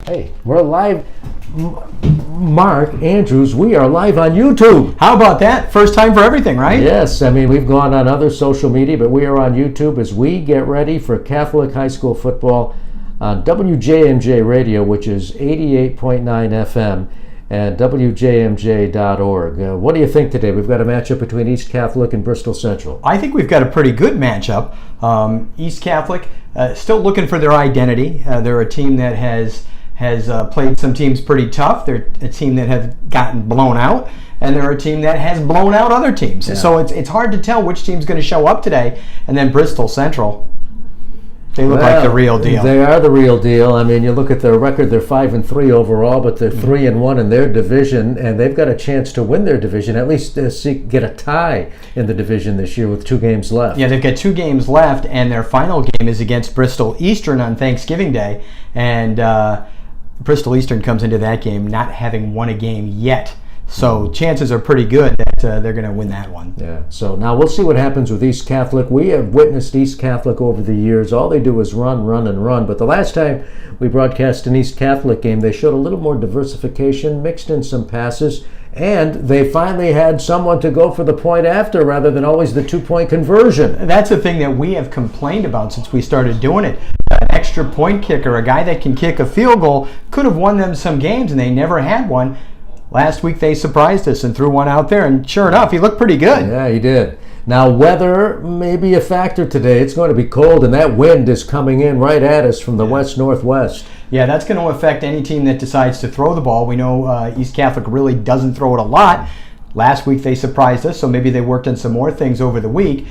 Hey, we're live. Mark Andrews, we are live on YouTube. How about that? First time for everything, right? Yes, I mean, we've gone on other social media, but we are on YouTube as we get ready for Catholic high school football on WJMJ Radio, which is 88.9 FM and WJMJ.org. What do you think today? We've got a matchup between East Catholic and Bristol Central. I think we've got a pretty good matchup. East Catholic still looking for their identity. They're a team that has played some teams pretty tough. They're a team that have gotten blown out, and they're a team that has blown out other teams. Yeah. So it's hard to tell which team's going to show up today. And then Bristol Central, they look like the real deal. They are the real deal. I mean, you look at their record, they're 5-3 overall, but they're 3-1 in their division, and they've got a chance to win their division, at least get a tie in the division this year with 2 games left. Yeah, they've got 2 games left, and their final game is against Bristol Eastern on Thanksgiving Day, and Bristol Eastern comes into that game not having won a game yet. So chances are pretty good that they're going to win that one. Yeah. So now we'll see what happens with East Catholic. We have witnessed East Catholic over the years. All they do is run, run, and run. But the last time we broadcast an East Catholic game, they showed a little more diversification, mixed in some passes, and they finally had someone to go for the point after rather than always the 2-point conversion. That's the thing that we have complained about since we started doing it. An extra point kicker, a guy that can kick a field goal, could have won them some games, and they never had one. Last week they surprised us and threw one out there, and sure enough, he looked pretty good. Yeah, he did. Now, weather may be a factor today. It's going to be cold, and that wind is coming in right at us from the west-northwest. Yeah, that's going to affect any team that decides to throw the ball. We know East Catholic really doesn't throw it a lot. Last week they surprised us, so maybe they worked on some more things over the week.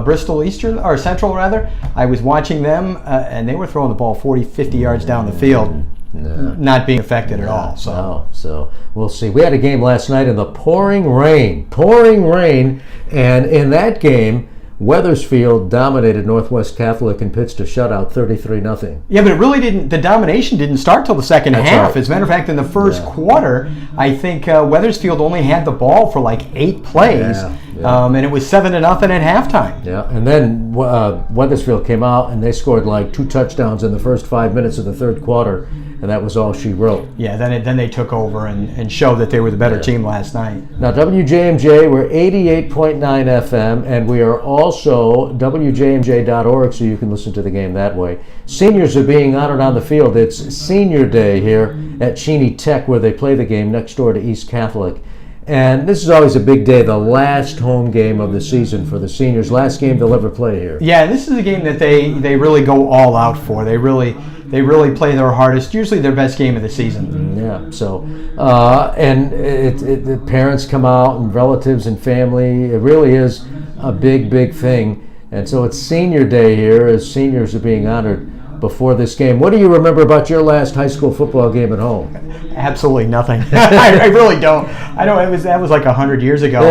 Bristol Eastern, or Central rather, I was watching them, and they were throwing the ball 40, 50 yards down the field. No. Not being affected at all. So we'll see. We had a game last night in the pouring rain, and in that game, Wethersfield dominated Northwest Catholic and pitched a shutout 33-0. Yeah, but it really didn't. The domination didn't start till the second half. Right. As a matter of fact, in the first quarter, I think Wethersfield only had the ball for like 8 plays, and it was 7-0 at halftime. Yeah, and then Wethersfield came out and they scored like 2 touchdowns in the first 5 minutes of the third quarter, and that was all she wrote. Yeah, then they took over and showed that they were the better team last night. Now WJMJ, we're 88.9 FM, and we are also WJMJ.org, so you can listen to the game that way. Seniors are being honored on the field. It's Senior Day here at Cheney Tech, where they play the game next door to East Catholic. And this is always a big day, the last home game of the season for the seniors. Last game they'll ever play here. Yeah, this is a game that they really go all out for. They really play their hardest, usually their best game of the season. Yeah, so, and the parents come out and relatives and family. It really is a big, big thing. And so it's Senior Day here as seniors are being honored before this game. What do you remember about your last high school football game at home? Absolutely nothing. I really don't. I know that was like 100 years ago.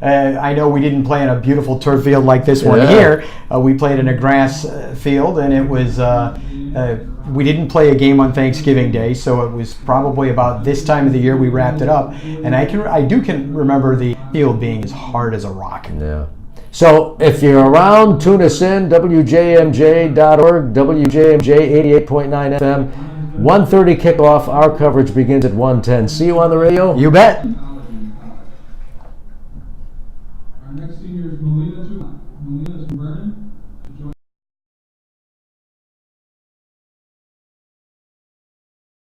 Yeah. I know we didn't play in a beautiful turf field like this one here. We played in a grass field, and it was we didn't play a game on Thanksgiving Day, so it was probably about this time of the year we wrapped it up. And I can remember the field being as hard as a rock. Yeah. So if you're around, tune us in, WJMJ.org, WJMJ 88.9 FM, 1:30 kickoff. Our coverage begins at 1:10. See you on the radio. You bet.